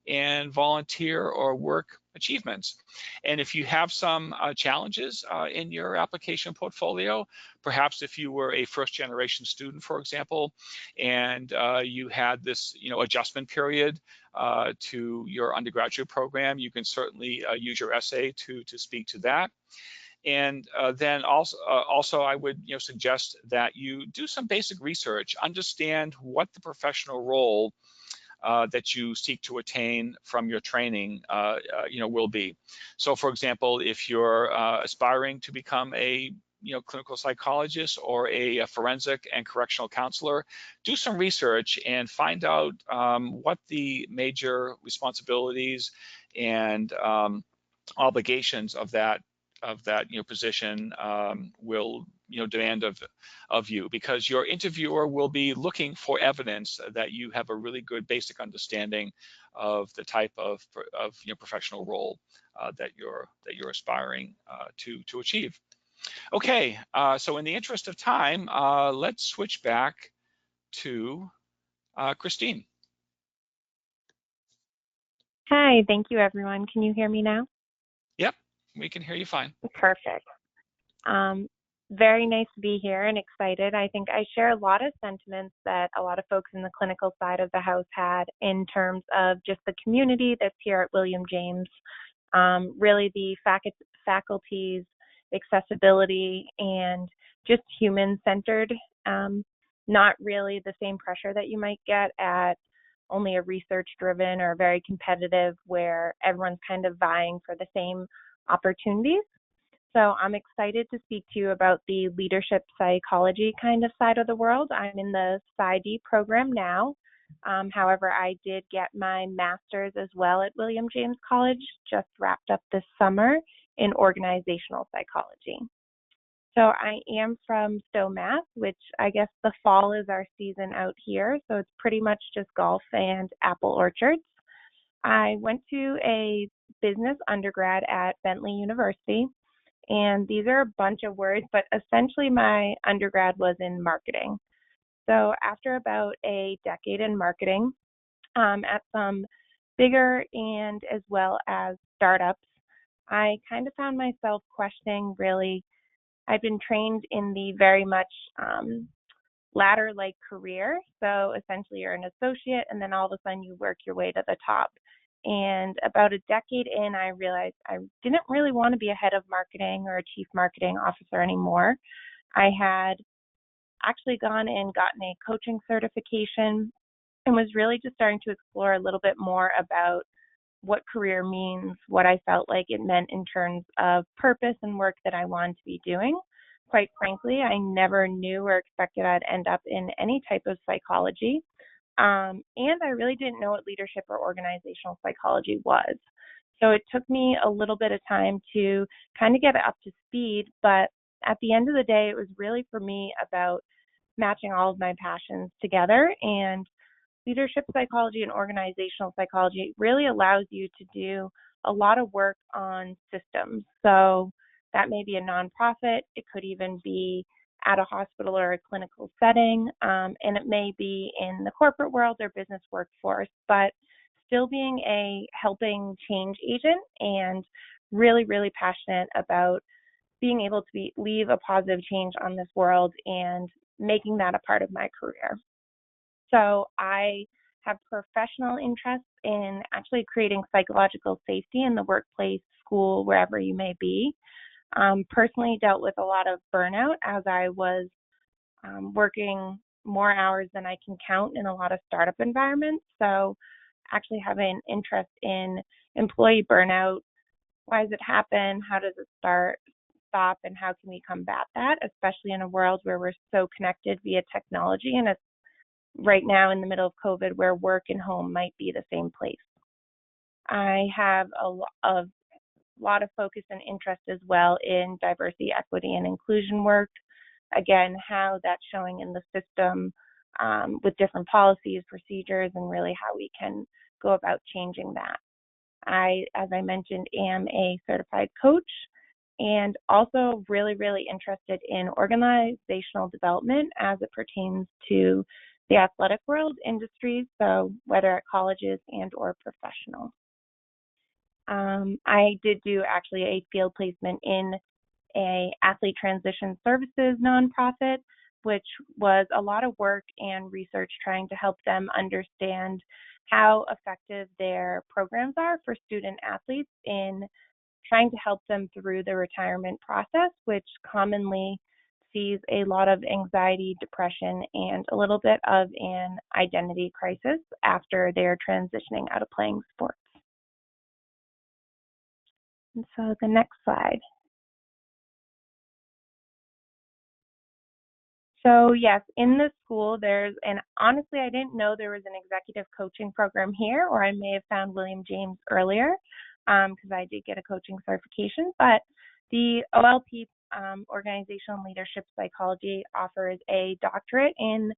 and volunteer or work achievements. And if you have some challenges in your application portfolio, perhaps if you were a first generation student, for example, and you had this adjustment period to your undergraduate program, you can certainly use your essay to speak to that. And then also I would suggest that you do some basic research, understand what the professional role that you seek to attain from your training will be. So for example, if you're aspiring to become a clinical psychologist or a forensic and correctional counselor, do some research and find out what the major responsibilities and obligations of that position will demand of you, because your interviewer will be looking for evidence that you have a really good basic understanding of the type of professional role that you're aspiring to achieve. Okay, so in the interest of time, let's switch back to Christine. Hi, thank you everyone. Can you hear me now? Yep, we can hear you fine. Perfect. Very nice to be here and excited. I think I share a lot of sentiments that a lot of folks in the clinical side of the house had in terms of just the community that's here at William James, really the faculty's accessibility and just human-centered, not really the same pressure that you might get at only a research-driven or very competitive where everyone's kind of vying for the same opportunities. So I'm excited to speak to you about the leadership psychology kind of side of the world. I'm in the PsyD program now. However, I did get my master's as well at William James College, just wrapped up this summer in organizational psychology. So I am from Stowe, Mass, which I guess the fall is our season out here. So it's pretty much just golf and apple orchards. I went to a business undergrad at Bentley University. And these are a bunch of words, but essentially my undergrad was in marketing. So after about a decade in marketing at some bigger and as well as startups, I kind of found myself questioning really, I've been trained in the very much ladder-like career. So essentially you're an associate and then all of a sudden you work your way to the top. And about a decade in, I realized I didn't really want to be a head of marketing or a chief marketing officer anymore. I had actually gone and gotten a coaching certification and was really just starting to explore a little bit more about what career means, what I felt like it meant in terms of purpose and work that I wanted to be doing. Quite frankly, I never knew or expected I'd end up in any type of psychology. And I really didn't know what leadership or organizational psychology was. So it took me a little bit of time to kind of get up to speed, but at the end of the day, it was really for me about matching all of my passions together. And leadership psychology and organizational psychology really allows you to do a lot of work on systems. So that may be a nonprofit, it could even be at a hospital or a clinical setting, and it may be in the corporate world or business workforce, but still being a helping change agent and really, really passionate about being able to leave a positive change on this world and making that a part of my career. So I have professional interests in actually creating psychological safety in the workplace, school, wherever you may be. Personally dealt with a lot of burnout as I was working more hours than I can count in a lot of startup environments. So actually having an interest in employee burnout, why does it happen? How does it stop, and how can we combat that, especially in a world where we're so connected via technology and it's right now in the middle of COVID where work and home might be the same place. I have a lot of focus and interest as well in diversity, equity, and inclusion work. Again, how that's showing in the system with different policies, procedures, and really how we can go about changing that. I, as I mentioned, am a certified coach and also really, really interested in organizational development as it pertains to the athletic world industries, so whether at colleges and or professional. I did do actually a field placement in a athlete transition services nonprofit, which was a lot of work and research trying to help them understand how effective their programs are for student athletes in trying to help them through the retirement process, which commonly sees a lot of anxiety, depression, and a little bit of an identity crisis after they're transitioning out of playing sports. And so the next slide. So yes, in the school there's, and honestly I didn't know there was an executive coaching program here, or I may have found William James earlier because I did get a coaching certification, but the OLP Organizational and Leadership Psychology offers a doctorate in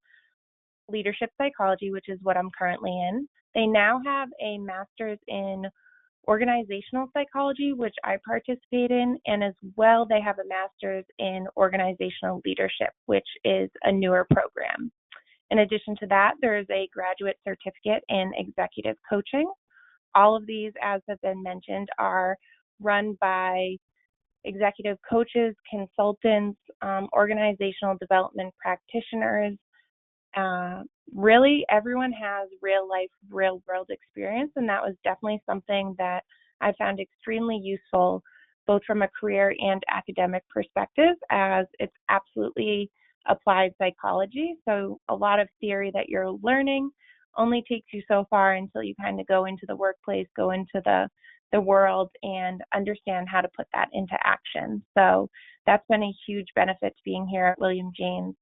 leadership psychology, which is what I'm currently in. They now have a master's in organizational psychology, which I participate in, and as well they have a master's in organizational leadership, which is a newer program. In addition to that, there is a graduate certificate in executive coaching. All of these, as have been mentioned, are run by executive coaches, consultants, organizational development practitioners. Really, everyone has real life, real world experience, and that was definitely something that I found extremely useful, both from a career and academic perspective, as it's absolutely applied psychology. So a lot of theory that you're learning only takes you so far until you kind of go into the workplace, go into the world, and understand how to put that into action. So that's been a huge benefit to being here at William James.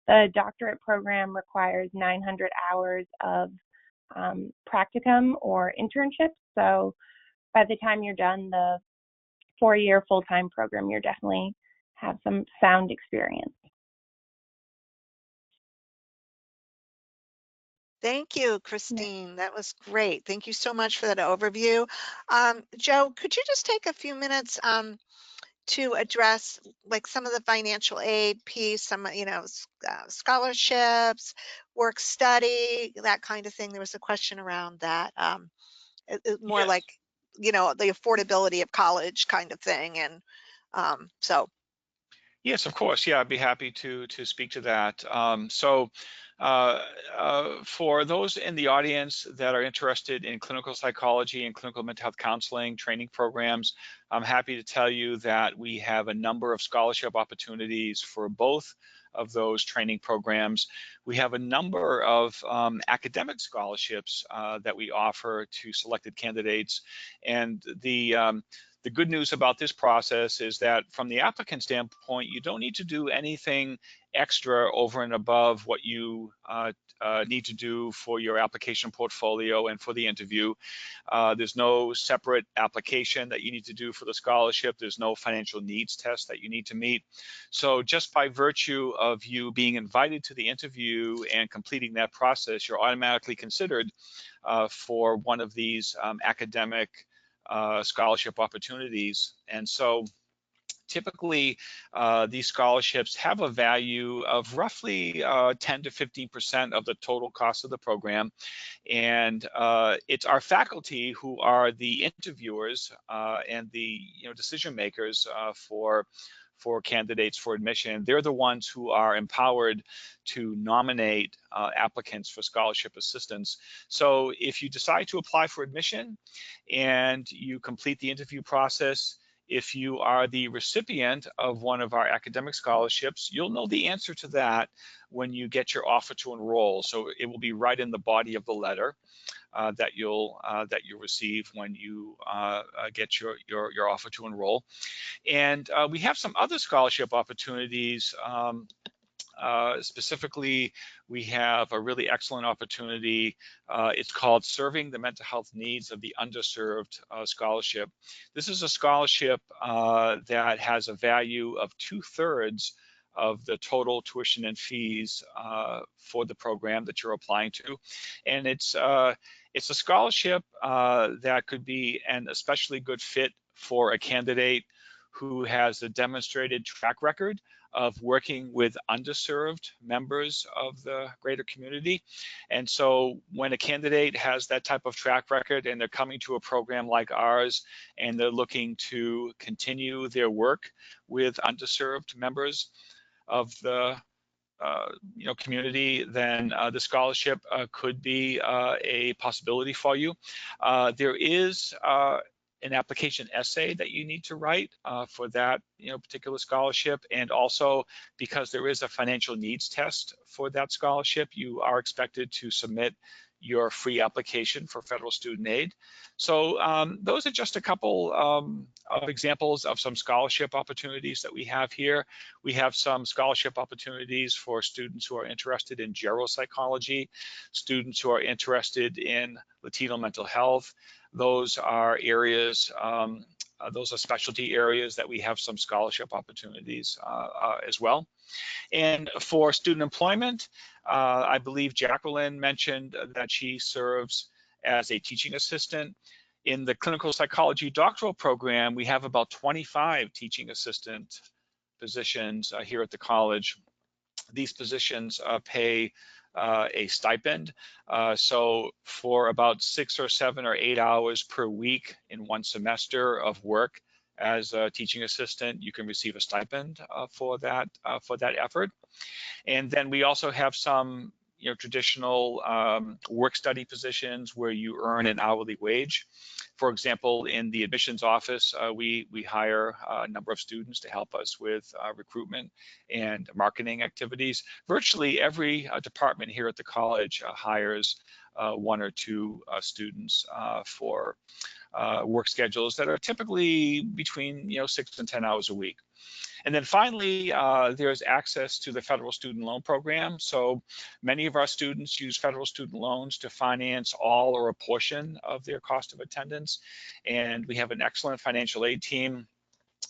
The doctorate program requires 900 hours of practicum or internship. So by the time you're done the 4-year full-time program, you're definitely have some sound experience. Thank you, Christine. That was great. Thank you so much for that overview. Joe, could you just take a few minutes to address like some of the financial aid piece, some, scholarships, work study, that kind of thing? There was a question around that. More Yes. like, the affordability of college kind of thing. And so. Yes, of course. Yeah, I'd be happy to speak to that. For those in the audience that are interested in clinical psychology and clinical mental health counseling training programs, I'm happy to tell you that we have a number of scholarship opportunities for both of those training programs. We have a number of academic scholarships that we offer to selected candidates, and the good news about this process is that from the applicant standpoint, you don't need to do anything extra over and above what you need to do for your application portfolio and for the interview. There's no separate application that you need to do for the scholarship. There's no financial needs test that you need to meet. So just by virtue of you being invited to the interview and completing that process, you're automatically considered for one of these academic scholarship opportunities. And so typically these scholarships have a value of roughly 10 to 15% of the total cost of the program. And it's our faculty who are the interviewers and the decision makers for candidates for admission. They're the ones who are empowered to nominate applicants for scholarship assistance. So if you decide to apply for admission and you complete the interview process, if you are the recipient of one of our academic scholarships, you'll know the answer to that when you get your offer to enroll. So it will be right in the body of the letter that you'll receive when you get your offer to enroll. And we have some other scholarship opportunities. Specifically, we have a really excellent opportunity. It's called Serving the Mental Health Needs of the Underserved Scholarship. This is a scholarship that has a value of 2/3 of the total tuition and fees for the program that you're applying to. And it's a scholarship that could be an especially good fit for a candidate who has a demonstrated track record of working with underserved members of the greater community. And so when a candidate has that type of track record and they're coming to a program like ours and they're looking to continue their work with underserved members of the community, then the scholarship could be a possibility for you. There is an application essay that you need to write for that particular scholarship, and also because there is a financial needs test for that scholarship, you are expected to submit your free application for federal student aid. So those are just a couple of examples of some scholarship opportunities that we have here. We have some scholarship opportunities for students who are interested in geropsychology, students who are interested in Latino mental health. Those are areas, those are specialty areas that we have some scholarship opportunities as well. And for student employment, I believe Jacqueline mentioned that she serves as a teaching assistant. In the clinical psychology doctoral program, we have about 25 teaching assistant positions here at the college. These positions pay a stipend. So for about 6 or 7 or 8 hours per week in one semester of work as a teaching assistant, you can receive a stipend for that effort. And then we also have some traditional work study positions where you earn an hourly wage. For example, in the admissions office, we hire a number of students to help us with recruitment and marketing activities. Virtually every department here at the college hires 1 or 2 students for work schedules that are typically between 6 and 10 hours a week. And then finally, there's access to the federal student loan program. So many of our students use federal student loans to finance all or a portion of their cost of attendance. And we have an excellent financial aid team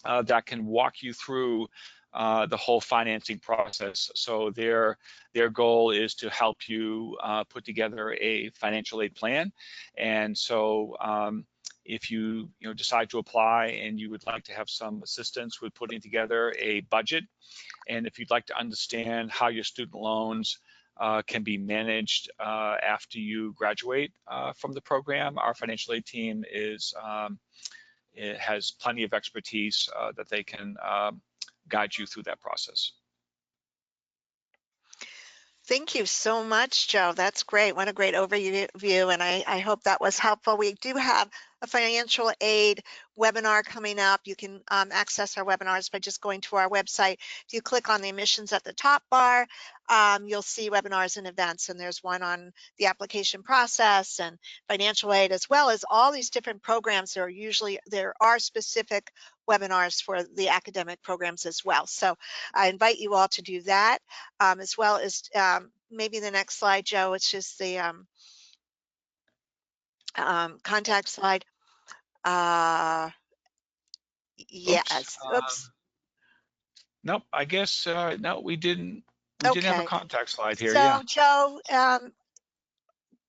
that can walk you through the whole financing process. So their goal is to help you put together a financial aid plan. And so if you decide to apply and you would like to have some assistance with putting together a budget, and if you'd like to understand how your student loans can be managed after you graduate from the program, our financial aid team it has plenty of expertise that they can guide you through that process. Thank you so much, Joe. That's great. What a great overview, and I hope that was helpful. We do have a financial aid webinar coming up. You can access our webinars by just going to our website. If you click on the admissions at the top bar, you'll see webinars and events, and there's one on the application process and financial aid, as well as all these different programs. There are specific webinars for the academic programs as well. So I invite you all to do that, as well as maybe the next slide, Joe. It's just the contact slide. Yes. Oops. Nope. I guess no, we didn't. We didn't have a Okay. contact slide here. So, Yeah. Joe,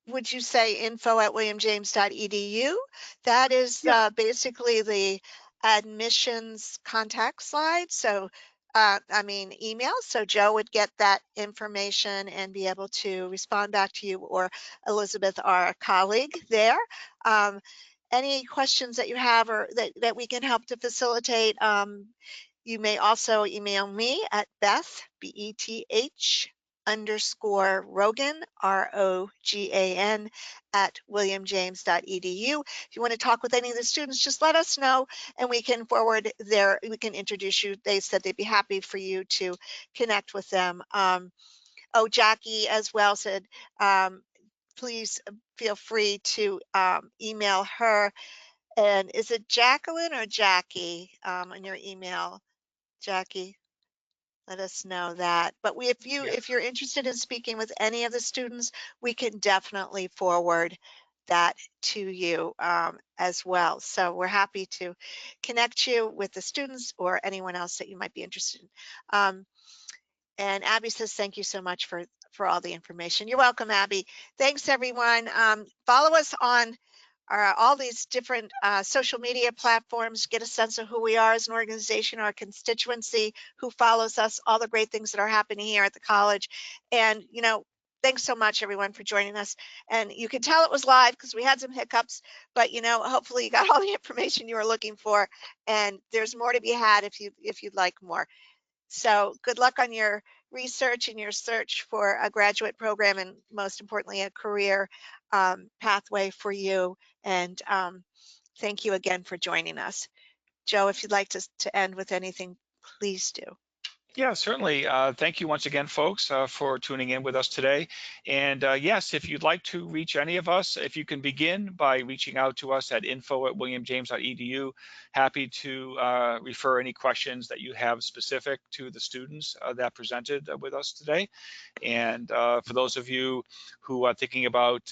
would you say info@williamjames.edu? That is Yeah. basically the admissions contact slide. So, email. So Joe would get that information and be able to respond back to you, or Elizabeth, our colleague there. Any questions that you have or that we can help to facilitate, you may also email me at Beth, BETH _Rogan, ROGAN, at williamjames.edu. If you want to talk with any of the students, just let us know and we can we can introduce you. They said they'd be happy for you to connect with them. Jackie as well said, please feel free to email her. And is it Jacqueline or Jackie on your email? Jackie, let us know that. But if you're interested in speaking with any of the students, we can definitely forward that to you as well. So we're happy to connect you with the students or anyone else that you might be interested in. And Abby says, thank you so much for all the information. You're welcome, Abby. Thanks, everyone. Follow us on all these different social media platforms. Get a sense of who we are as an organization, our constituency, who follows us, all the great things that are happening here at the college. And, you know, thanks so much, everyone, for joining us. And you can tell it was live because we had some hiccups, but, you know, hopefully you got all the information you were looking for. And there's more to be had if you'd like more. So good luck on your research and your search for a graduate program, and most importantly, a career pathway for you. And thank you again for joining us. Joe, if you'd like to end with anything, please do. Yeah, certainly. Thank you once again, folks, for tuning in with us today. And yes, if you'd like to reach any of us, if you can begin by reaching out to us at info@williamjames.edu. Happy to refer any questions that you have specific to the students that presented with us today. And for those of you who are thinking about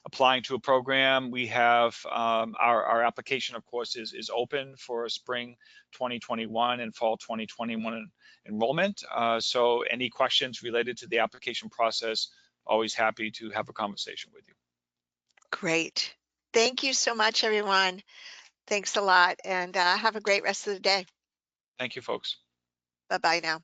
applying to a program, we have our application, of course, is open for spring 2021 and fall 2021 enrollment. So any questions related to the application process, always happy to have a conversation with you. Great. Thank you so much, everyone. Thanks a lot, and have a great rest of the day. Thank you, folks. Bye-bye now.